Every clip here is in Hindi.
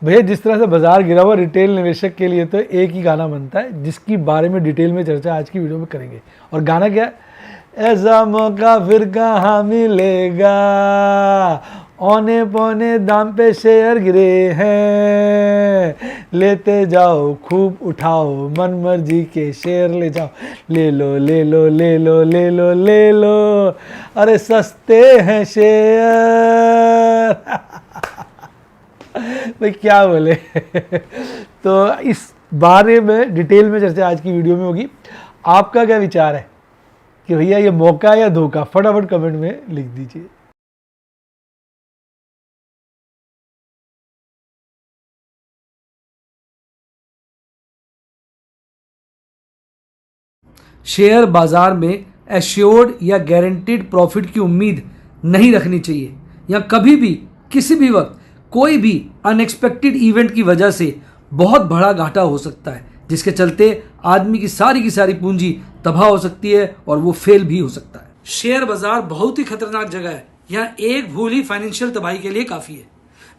भैया जिस तरह से बाजार गिरा हुआ, रिटेल निवेशक के लिए तो एक ही गाना बनता है जिसकी बारे में डिटेल में चर्चा आज की वीडियो में करेंगे। और गाना क्या है? ऐसा मौका फिर कहाँ मिलेगा, औने पौने दाम पे शेयर गिरे हैं, लेते जाओ खूब उठाओ, मन मर्जी के शेयर ले जाओ, ले लो ले लो ले लो ले लो ले लो, अरे सस्ते हैं शेयर। भाई क्या बोले। तो इस बारे में डिटेल में चर्चा आज की वीडियो में होगी। आपका क्या विचार है कि भैया ये मौका या धोखा? फटाफट कमेंट में लिख दीजिए। शेयर बाजार में एश्योर्ड या गारंटीड प्रॉफिट की उम्मीद नहीं रखनी चाहिए, या कभी भी किसी भी वक्त कोई भी अनएक्सपेक्टेड इवेंट की वजह से बहुत बड़ा घाटा हो सकता है, जिसके चलते आदमी की सारी पूंजी तबाह हो सकती है और वो फेल भी हो सकता है। शेयर बाजार बहुत ही खतरनाक जगह है, यहाँ एक भूल ही फाइनेंशियल तबाही के लिए काफी है।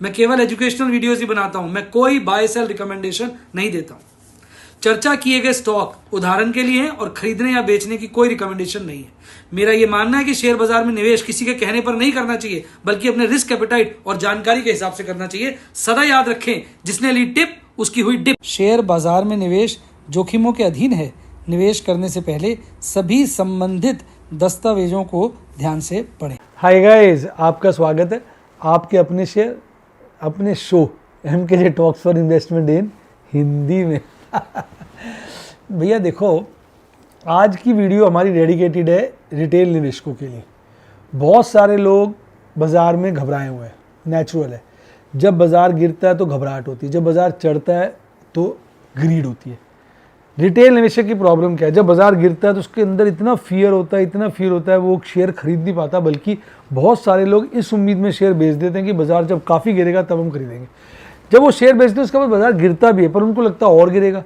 मैं केवल एजुकेशनल वीडियोस ही बनाता हूं, मैं कोई बाय सेल रिकमेंडेशन नहीं देता हूं। चर्चा किए गए स्टॉक उदाहरण के लिए हैं और खरीदने या बेचने की कोई रिकमेंडेशन नहीं है। मेरा यह मानना है कि शेयर बाजार में निवेश किसी के कहने पर नहीं करना चाहिए, बल्कि अपने रिस्क एपेटाइट और जानकारी के हिसाब से करना चाहिए। सदा याद रखें, जिसने ली टिप उसकी हुई डिप। शेयर बाजार में निवेश जोखिमों के अधीन है। निवेश करने से पहले सभी संबंधित दस्तावेजों को ध्यान से पढ़ें। हाय गाइस, आपका स्वागत है आपके अपने शेयर अपने show MKJ talks for investment इन हिंदी में। भैया देखो, आज की वीडियो हमारी डेडिकेटेड है रिटेल निवेशकों के लिए। बहुत सारे लोग बाज़ार में घबराए हुए हैं, नेचुरल है। जब बाज़ार गिरता है तो घबराहट होती है, जब बाज़ार चढ़ता है तो ग्रीड होती है। रिटेल निवेशक की प्रॉब्लम क्या है? जब बाज़ार गिरता है तो उसके अंदर इतना फियर होता है, वो शेयर खरीद नहीं पाता, बल्कि बहुत सारे लोग इस उम्मीद में शेयर बेच देते हैं कि बाज़ार जब काफ़ी गिरेगा तब हम खरीदेंगे। जब वो शेयर बेचते हैं उसके बाद बाज़ार गिरता भी है, पर उनको लगता है और गिरेगा,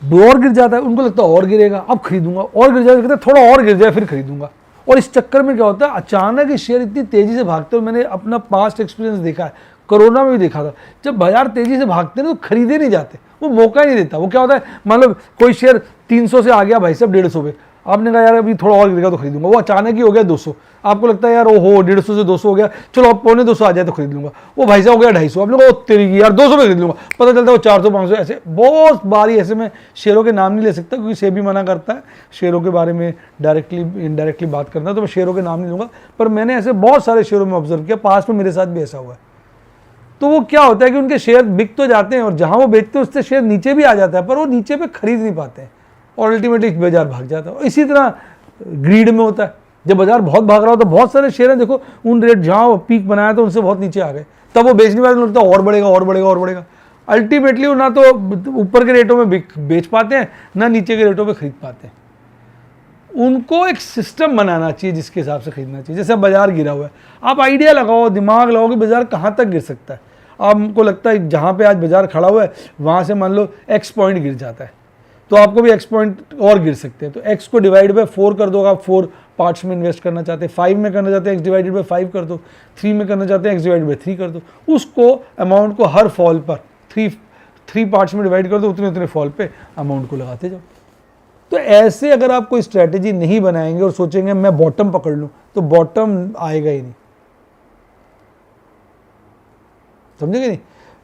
और गिर जाता है, उनको लगता है और गिरेगा, अब खरीदूंगा, और गिर जाता है, थोड़ा और गिर जाए फिर खरीदूंगा। और इस चक्कर में क्या होता है, अचानक ये शेयर इतनी तेज़ी से भागते हैं। मैंने अपना पास्ट एक्सपीरियंस देखा है, कोरोना में भी देखा था। जब बाजार तेज़ी से भागते हैं तो खरीदे नहीं जाते, वो मौका ही नहीं देता। वो क्या होता है, मतलब कोई शेयर 300 से आ गया भाई साहब 150 पे, आपने कहा यार अभी थोड़ा और गिरेगा तो खरीदूंगा, वो अचानक ही हो गया 200। आपको लगता है यार ओहो 150 से 200 हो गया, चलो अब 250 आ जाए तो खरीद लूंगा। वो भाई साहब हो गया 250, आपने कहा तेरी की यार 200 पे खरीद लूंगा, पता चलता है वो 400 500। ऐसे बहुत बारी ऐसे में शेयरों के नाम नहीं ले सकता, क्योंकि सेबी मना करता है शेयरों के बारे में डायरेक्टली इनडायरेक्टली बात करना, तो मैं शेयरों के नाम नहीं लूंगा। पर मैंने ऐसे बहुत सारे शेयरों में ऑब्जर्व किया, पास में मेरे साथ भी ऐसा हुआ है। तो वो क्या होता है कि उनके शेयर बिक तो जाते हैं और जहां वो बेचते हैं उससे शेयर नीचे भी आ जाता है, पर वो नीचे पे खरीद नहीं पाते हैं और अल्टीमेटली बाजार भाग जाता है। इसी तरह ग्रीड में होता है, जब बाजार बहुत भाग रहा हो तो बहुत सारे शेयर हैं, देखो उन रेट जहां पीक बनाया तो उनसे बहुत नीचे आ गए, तब वो बेचने वाले लगता है और बढ़ेगा और बढ़ेगा और बढ़ेगा। अल्टीमेटली वो ना तो ऊपर के रेटों में बेच पाते हैं, ना नीचे के रेटों पर खरीद पाते हैं। उनको एक सिस्टम बनाना चाहिए जिसके हिसाब से खरीदना चाहिए। जैसे बाजार गिरा हुआ है, आप आइडिया लगाओ, दिमाग लगाओ कि बाजार कहाँ तक गिर सकता है। आपको लगता है जहाँ पे आज बाजार खड़ा हुआ है वहाँ से मान लो X पॉइंट गिर जाता है, तो आपको भी X पॉइंट और गिर सकते हैं। तो X को डिवाइड बाय 4 कर दो। आप 4 पार्ट्स में इन्वेस्ट करना चाहते हैं, 5 में करना चाहते हैं X डिवाइडेड बाय 5 कर दो, 3 में करना चाहते हैं X डिवाइडेड बाय 3 कर दो। उसको अमाउंट को हर फॉल पर 3 पार्ट्स में डिवाइड कर दो, उतने उतने फॉल पे अमाउंट को लगाते जाओ। तो ऐसे अगर आप कोई स्ट्रैटेजी नहीं बनाएंगे और सोचेंगे मैं बॉटम पकड़ लूँ, तो बॉटम आएगा ही नहीं, समझेंगे नहीं,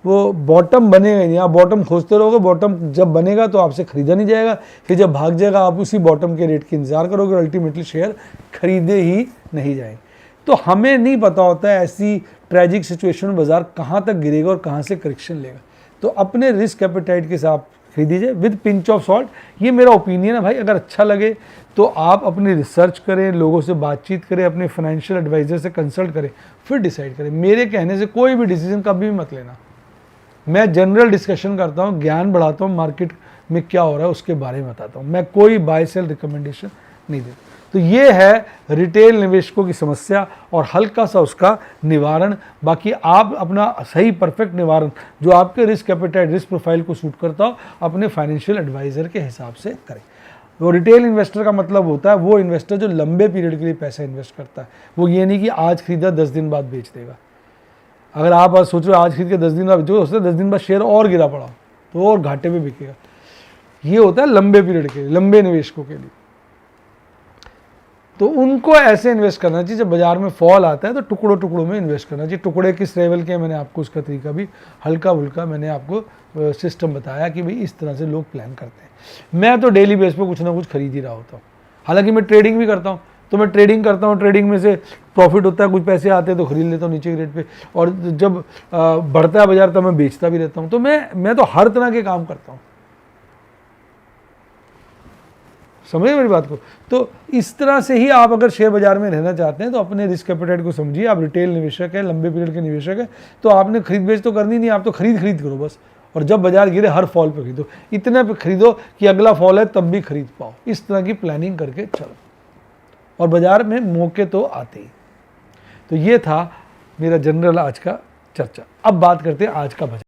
वो बॉटम बनेगा ही नहीं। आप बॉटम खोजते रहोगे, बॉटम जब बनेगा तो आपसे खरीदा नहीं जाएगा, फिर जब भाग जाएगा आप उसी बॉटम के रेट की इंतजार करोगे और अल्टीमेटली शेयर खरीदे ही नहीं जाएंगे। तो हमें नहीं पता होता है ऐसी ट्रेजिक सिचुएशन में बाजार कहाँ तक गिरेगा और कहाँ से करेक्शन लेगा। तो अपने रिस्क एपेटाइट के साथ खरीदीजिए विद पिंच ऑफ सॉल्ट। ये मेरा ओपिनियन है भाई, अगर अच्छा लगे तो आप अपनी रिसर्च करें, लोगों से बातचीत करें, अपने फाइनेंशियल एडवाइजर से कंसल्ट करें, फिर डिसाइड करें। मेरे कहने से कोई भी डिसीजन कभी भी मत लेना। मैं जनरल डिस्कशन करता हूँ, ज्ञान बढ़ाता हूँ, मार्केट में क्या हो रहा है उसके बारे में बताता हूँ, मैं कोई बाय सेल रिकमेंडेशन नहीं देता। तो ये है रिटेल निवेशकों की समस्या और हल्का सा उसका निवारण। बाकी आप अपना सही परफेक्ट निवारण जो आपके रिस्क एपेटाइट रिस्क प्रोफाइल को सूट करता हो अपने फाइनेंशियल एडवाइजर के हिसाब से करें। वो रिटेल इन्वेस्टर का मतलब होता है वो इन्वेस्टर जो लंबे पीरियड के लिए पैसा इन्वेस्ट करता है। वो ये नहीं कि आज खरीदा 10 दिन बाद बेच देगा। अगर आप आज सोचो आज खरीद के 10 दिन बाद बेचोगे, उससे 10 दिन बाद शेयर और गिरा पड़ा तो और घाटे में बिकेगा। ये होता है लंबे पीरियड के लिए, लंबे निवेशकों के लिए। तो उनको ऐसे इन्वेस्ट करना चाहिए, जब बाजार में फॉल आता है तो टुकड़ों टुकड़ों में इन्वेस्ट करना चाहिए। टुकड़े किस लेवल के, मैंने आपको उसका तरीका भी हल्का फुल्का मैंने आपको सिस्टम बताया कि भाई इस तरह से लोग प्लान करते हैं। मैं तो डेली बेस पे कुछ ना कुछ खरीद ही रहा होता हूँ, हालांकि मैं ट्रेडिंग भी करता हूँ, तो मैं ट्रेडिंग करता हूँ, ट्रेडिंग में से प्रॉफिट होता है, कुछ पैसे आते हैं तो खरीद लेता हूँ नीचे के रेट पे, और जब बढ़ता है बाजार तब मैं बेचता भी रहता हूँ। तो मैं तो हर तरह के काम करता हूँ, समझे मेरी बात को। तो इस तरह से ही आप अगर शेयर बाजार में रहना चाहते हैं तो अपने रिस्क एपेटाइट को समझिए। आप रिटेल निवेशक है, लंबे पीरियड के निवेशक है, तो आपने खरीद बेच तो करनी नहीं, आप तो खरीद करो बस, और जब बाजार गिरे हर फॉल पे खरीदो, इतने पे खरीदो कि अगला फॉल है तब भी खरीद पाओ। इस तरह की प्लानिंग करके चलो, और बाजार में मौके तो आते ही। तो ये था मेरा जनरल आज का चर्चा। अब बात करते हैं आज का बजट।